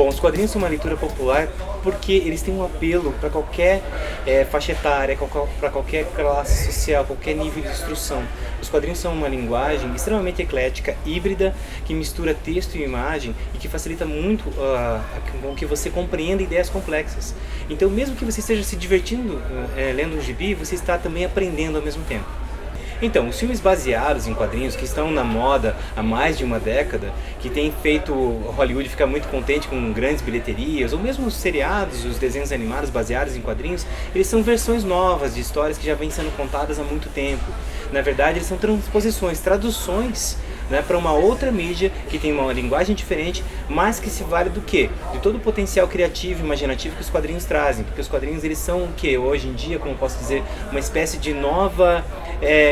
Bom, os quadrinhos são uma leitura popular porque eles têm um apelo para qualquer faixa etária, para qualquer classe social, qualquer nível de instrução. Os quadrinhos são uma linguagem extremamente eclética, híbrida, que mistura texto e imagem e que facilita muito com que você compreenda ideias complexas. Então, mesmo que você esteja se divertindo lendo um gibi, você está também aprendendo ao mesmo tempo. Então, os filmes baseados em quadrinhos que estão na moda há mais de uma década, que têm feito Hollywood ficar muito contente com grandes bilheterias, ou mesmo os seriados, os desenhos animados baseados em quadrinhos, eles são versões novas de histórias que já vêm sendo contadas há muito tempo. Na verdade, eles são transposições, traduções, né, para uma outra mídia que tem uma linguagem diferente, mas que se vale do quê? De todo o potencial criativo e imaginativo que os quadrinhos trazem, porque os quadrinhos eles são o quê? Hoje em dia, como posso dizer, uma espécie de nova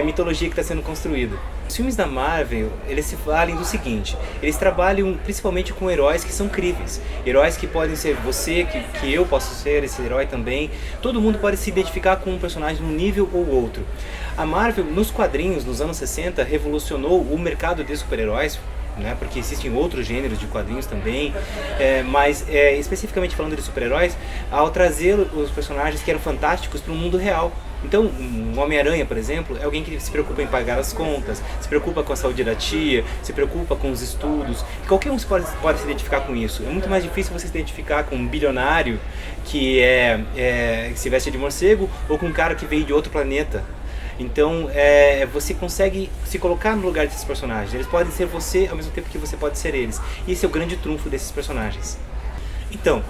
mitologia que está sendo construída. Os filmes da Marvel, eles se valem do seguinte: eles trabalham principalmente com heróis que são críveis, heróis que podem ser você, que eu posso ser esse herói também, todo mundo pode se identificar com um personagem num nível ou outro. A Marvel, nos quadrinhos, nos anos 60, revolucionou o mercado de super-heróis, né, porque existem outros gêneros de quadrinhos também, mas especificamente falando de super-heróis, ao trazer os personagens que eram fantásticos para o mundo real. Então, um Homem-Aranha, por exemplo, é alguém que se preocupa em pagar as contas, se preocupa com a saúde da tia, se preocupa com os estudos. Qualquer um pode se identificar com isso. É muito mais difícil você se identificar com um bilionário que se veste de morcego ou com um cara que veio de outro planeta. Então, você consegue se colocar no lugar desses personagens. Eles podem ser você ao mesmo tempo que você pode ser eles. E esse é o grande trunfo desses personagens. Então,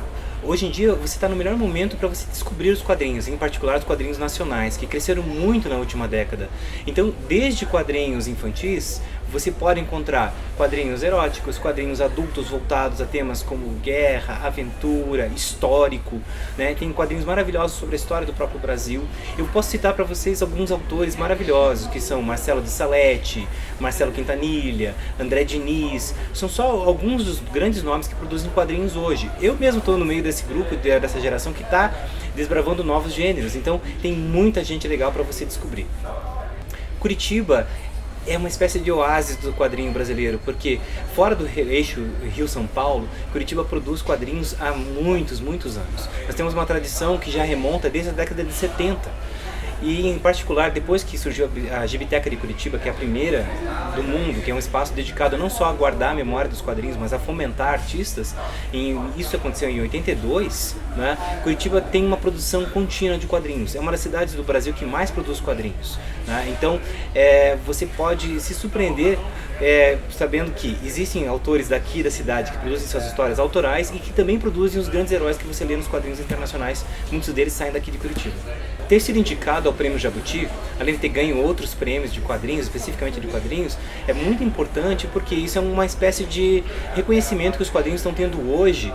hoje em dia você está no melhor momento para você descobrir os quadrinhos, em particular os quadrinhos nacionais, que cresceram muito na última década. Então, desde quadrinhos infantis, você pode encontrar quadrinhos eróticos, quadrinhos adultos voltados a temas como guerra, aventura, histórico, né? Tem quadrinhos maravilhosos sobre a história do próprio Brasil. Eu posso citar para vocês alguns autores maravilhosos, que são Marcelo de Salete, Marcelo Quintanilha, André Diniz. São só alguns dos grandes nomes que produzem quadrinhos hoje. Eu mesmo estou no meio desse grupo, dessa geração que está desbravando novos gêneros. Então tem muita gente legal para você descobrir. Curitiba é uma espécie de oásis do quadrinho brasileiro, porque fora do eixo Rio-São Paulo, Curitiba produz quadrinhos há muitos anos. Nós temos uma tradição que já remonta desde a década de 70. E em particular, depois que surgiu a Gibiteca de Curitiba, que é a primeira do mundo, que é um espaço dedicado não só a guardar a memória dos quadrinhos, mas a fomentar artistas, e isso aconteceu em 82, né? Curitiba tem uma produção contínua de quadrinhos, é uma das cidades do Brasil que mais produz quadrinhos, né? Então você pode se surpreender sabendo que existem autores daqui da cidade que produzem suas histórias autorais e que também produzem os grandes heróis que você lê nos quadrinhos internacionais, muitos deles saem daqui de Curitiba. Ter sido indicado ao Prêmio Jabuti, além de ter ganho outros prêmios de quadrinhos, especificamente de quadrinhos, é muito importante porque isso é uma espécie de reconhecimento que os quadrinhos estão tendo hoje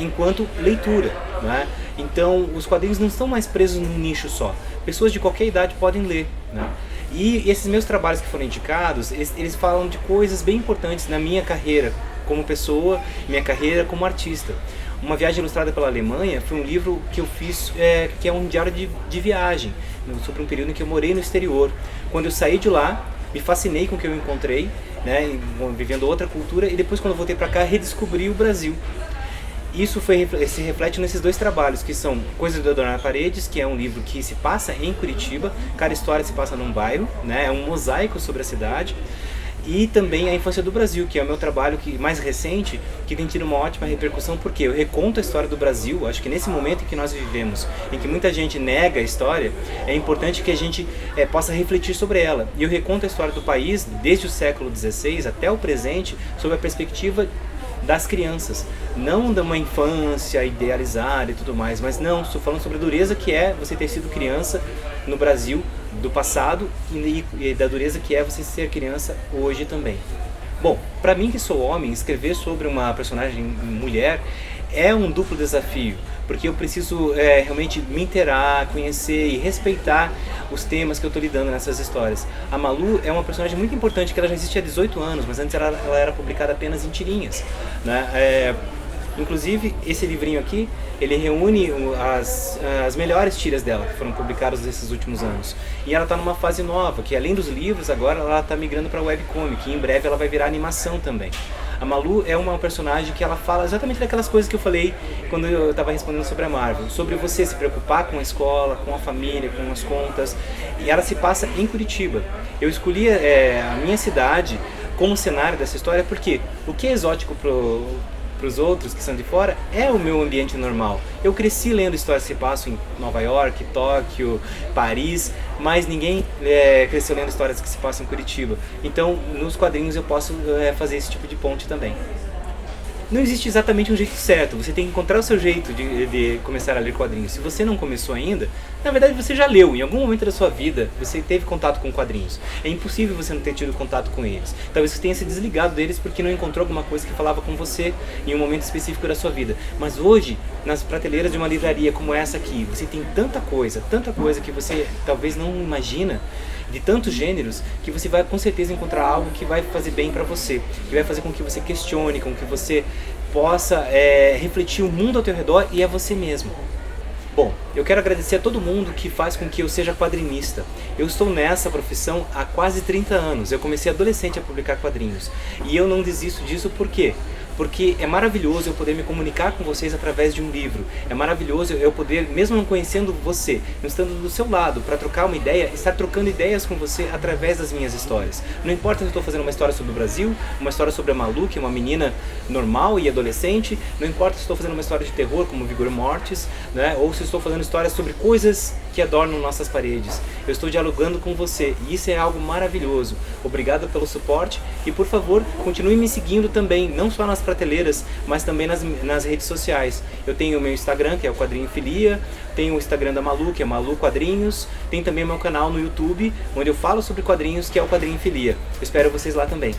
enquanto leitura, né? Então, os quadrinhos não estão mais presos num nicho só. Pessoas de qualquer idade podem ler, né? E esses meus trabalhos que foram indicados, eles falam de coisas bem importantes na minha carreira como pessoa, minha carreira como artista. Uma Viagem Ilustrada pela Alemanha foi um livro que eu fiz, que é um diário de viagem, sobre um período em que eu morei no exterior. Quando eu saí de lá, me fascinei com o que eu encontrei, né, vivendo outra cultura, e depois quando eu voltei para cá, redescobri o Brasil. Isso se reflete nesses dois trabalhos, que são Coisas do Adornar Paredes, que é um livro que se passa em Curitiba, cada história se passa num bairro, né, é um mosaico sobre a cidade. E também A Infância do Brasil, que é o meu trabalho mais recente, que tem tido uma ótima repercussão, porque eu reconto a história do Brasil. Acho que nesse momento em que nós vivemos, em que muita gente nega a história, é importante que a gente possa refletir sobre ela. E eu reconto a história do país, desde o século XVI até o presente, sob a perspectiva das crianças, não de uma infância idealizada e tudo mais, mas não, estou falando sobre a dureza que é você ter sido criança no Brasil do passado e da dureza que é você ser criança hoje também. Bom, para mim que sou homem, escrever sobre uma personagem mulher é um duplo desafio, porque eu preciso realmente me inteirar, conhecer e respeitar os temas que eu estou lidando nessas histórias. A Malu é uma personagem muito importante, que ela já existe há 18 anos, mas antes ela era publicada apenas em tirinhas, né? Inclusive, esse livrinho aqui, ele reúne as melhores tiras dela, que foram publicadas nesses últimos anos. E ela está numa fase nova, que além dos livros, agora ela está migrando para a webcomic, e em breve ela vai virar animação também. A Malu é uma personagem que ela fala exatamente daquelas coisas que eu falei quando eu estava respondendo sobre a Marvel, sobre você se preocupar com a escola, com a família, com as contas, e ela se passa em Curitiba. Eu escolhi a minha cidade como cenário dessa história porque o que é exótico para os outros que são de fora é o meu ambiente normal. Eu cresci lendo histórias que se passam em Nova York, Tóquio, Paris, mas ninguém cresceu lendo histórias que se passam em Curitiba. Então, nos quadrinhos eu posso fazer esse tipo de ponte também. Não existe exatamente um jeito certo, você tem que encontrar o seu jeito de começar a ler quadrinhos. Se você não começou ainda, na verdade você já leu, em algum momento da sua vida você teve contato com quadrinhos. É impossível você não ter tido contato com eles. Talvez você tenha se desligado deles porque não encontrou alguma coisa que falava com você em um momento específico da sua vida. Mas hoje, nas prateleiras de uma livraria como essa aqui, você tem tanta coisa que você talvez não imagina, de tantos gêneros, que você vai com certeza encontrar algo que vai fazer bem pra você, que vai fazer com que você questione, com que você possa refletir o mundo ao teu redor e a você mesmo. Bom, eu quero agradecer a todo mundo que faz com que eu seja quadrinista. Eu estou nessa profissão há quase 30 anos, eu comecei adolescente a publicar quadrinhos. E eu não desisto disso por quê? Porque é maravilhoso eu poder me comunicar com vocês através de um livro. É maravilhoso eu poder, mesmo não conhecendo você, não estando do seu lado para trocar uma ideia, estar trocando ideias com você através das minhas histórias. Não importa se eu estou fazendo uma história sobre o Brasil, uma história sobre a Malu, que é uma menina normal e adolescente, não importa se estou fazendo uma história de terror como Vigor Mortis, né? Ou se estou fazendo histórias sobre coisas que adornam nossas paredes. Eu estou dialogando com você e isso é algo maravilhoso. Obrigado pelo suporte e, por favor, continue me seguindo também, não só nas prateleiras, mas também nas redes sociais. Eu tenho o meu Instagram, que é o Quadrinho Filia, tenho o Instagram da Malu, que é Malu Quadrinhos, tem também o meu canal no YouTube, onde eu falo sobre quadrinhos, que é o Quadrinho Filia. Eu espero vocês lá também.